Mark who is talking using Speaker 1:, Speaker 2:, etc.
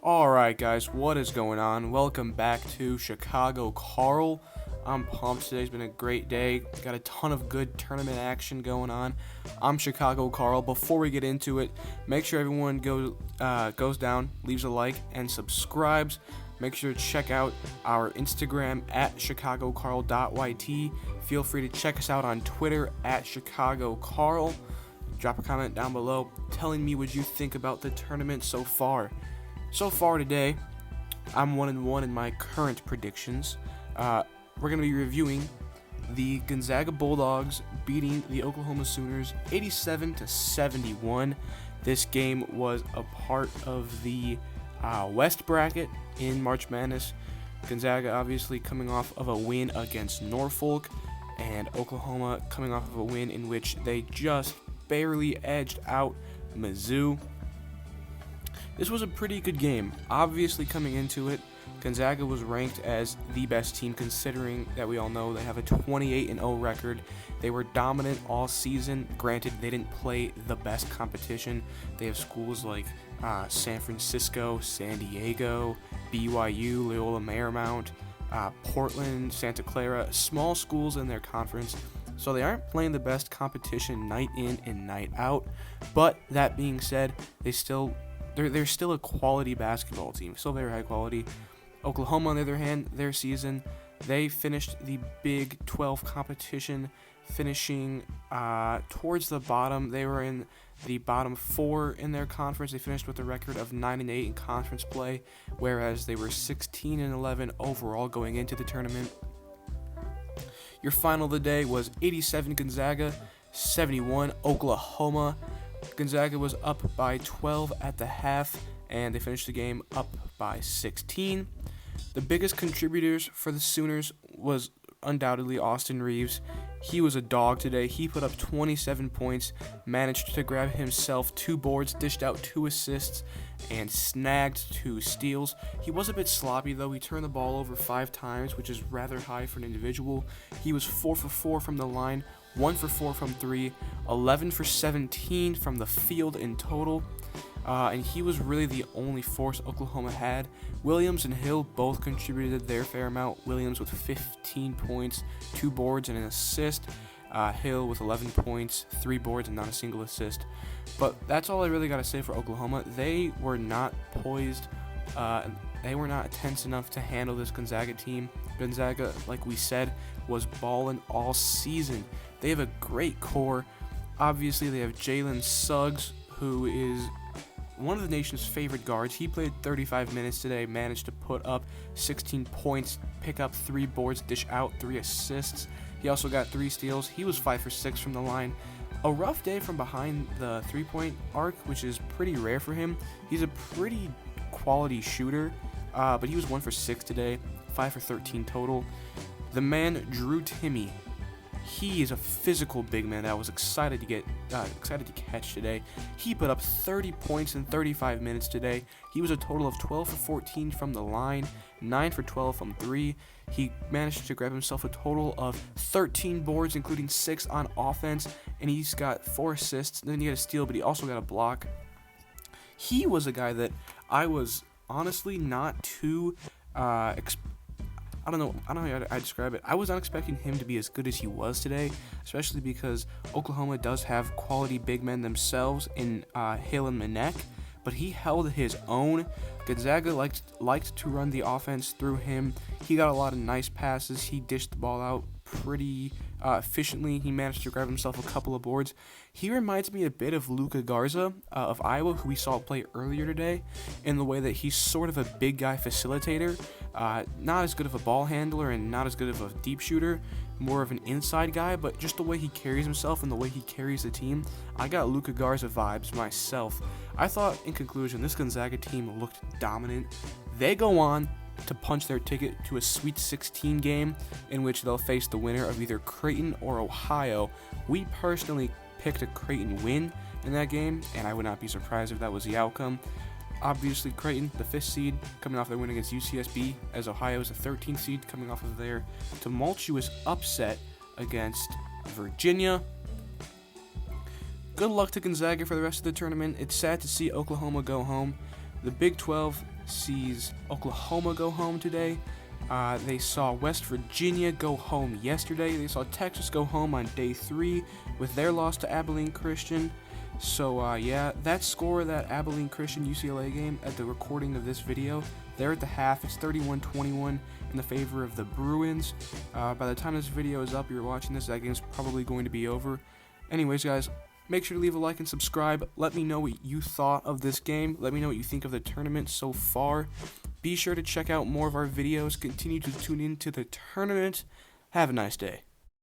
Speaker 1: Alright guys, what is going on? Welcome back to Chicago Karl. I'm pumped. Today's been a great day. Got a ton of good tournament action going on. I'm Chicago Karl. Before we get into it, make sure everyone goes down, leaves a like, and subscribes. Make sure to check out our Instagram at chicagokarl.yt. Feel free to check us out on Twitter at chicagokarl. Drop a comment down below telling me what you think about the tournament so far. So far today, I'm 1-1 in my current predictions. We're going to be reviewing the Gonzaga Bulldogs beating the Oklahoma Sooners 87-71. This game was a part of the West bracket in March Madness. Gonzaga obviously coming off of a win against Norfolk, and Oklahoma coming off of a win in which they just barely edged out Mizzou. This was a pretty good game. Obviously, coming into it, Gonzaga was ranked as the best team, considering that we all know they have a 28-0 record. They were dominant all season. Granted, they didn't play the best competition. They have schools like San Francisco, San Diego, BYU, Loyola Marymount, Portland, Santa Clara, small schools in their conference. So they aren't playing the best competition night in and night out. But that being said, they're still a quality basketball team, still very high quality. Oklahoma, on the other hand, their season, they finished the Big 12 competition, finishing towards the bottom. They were in the bottom 4 in their conference. They finished with a record of 9-8 in conference play, whereas they were 16-11 overall going into the tournament. Your final of the day was 87 Gonzaga, 71 Oklahoma. Gonzaga was up by 12 at the half, and they finished the game up by 16. The biggest contributors for the Sooners was undoubtedly Austin Reeves. He was a dog today. He put up 27 points, managed to grab himself 2 boards, dished out 2 assists, and snagged 2 steals. He was a bit sloppy, though. He turned the ball over 5 times, which is rather high for an individual. He was 4 for 4 from the line, 1 for 4 from 3, 11 for 17 from the field in total. And he was really the only force Oklahoma had. Williams and Hill both contributed their fair amount. Williams with 15 points, 2 boards, and an assist. Hill with 11 points, 3 boards, and not a single assist. But that's all I really got to say for Oklahoma. They were not poised. They were not tense enough to handle this Gonzaga team. Gonzaga, like we said, was balling all season. They have a great core. Obviously, they have Jalen Suggs, who is one of the nation's favorite guards. He played 35 minutes today, managed to put up 16 points, pick up 3 boards, dish out 3 assists. He also got 3 steals. He was 5 for 6 from the line. A rough day from behind the three-point arc, which is pretty rare for him. He's a pretty quality shooter, but he was 1 for 6 today, 5 for 13 total. The man, Drew Timme, he is a physical big man that I was excited to catch today. He put up 30 points in 35 minutes today. He was a total of 12 for 14 from the line, 9 for 12 from 3. He managed to grab himself a total of 13 boards, including 6 on offense, and he's got 4 assists. Then he got a steal, but he also got a block. He was a guy that I was honestly not too I don't know how I describe it. I was not expecting him to be as good as he was today, especially because Oklahoma does have quality big men themselves in Hill and Manek, but he held his own. Gonzaga liked to run the offense through him. He got a lot of nice passes. He dished the ball out pretty efficiently. He managed to grab himself a couple of boards. He reminds me a bit of Luka Garza of Iowa, who we saw play earlier today, in the way that he's sort of a big guy facilitator. Not as good of a ball handler and not as good of a deep shooter, more of an inside guy, but just the way he carries himself and the way he carries the team, I got Luka Garza vibes myself. I thought, in conclusion, this Gonzaga team looked dominant. They go on to punch their ticket to a Sweet 16 game in which they'll face the winner of either Creighton or Ohio. We personally picked a Creighton win in that game, and I would not be surprised if that was the outcome. Obviously, Creighton, the 5th seed, coming off their win against UCSB, as Ohio is the 13th seed, coming off of their tumultuous upset against Virginia. Good luck to Gonzaga for the rest of the tournament. It's sad to see Oklahoma go home. The Big 12 sees Oklahoma go home today. They saw West Virginia go home yesterday. They saw Texas go home on day 3 with their loss to Abilene Christian. So, yeah, that score, that Abilene Christian UCLA game at the recording of this video, there at the half, it's 31-21 in the favor of the Bruins. By the time this video is up, you're watching this, that game's probably going to be over. Anyways, guys, make sure to leave a like and subscribe. Let me know what you thought of this game. Let me know what you think of the tournament so far. Be sure to check out more of our videos. Continue to tune into the tournament. Have a nice day.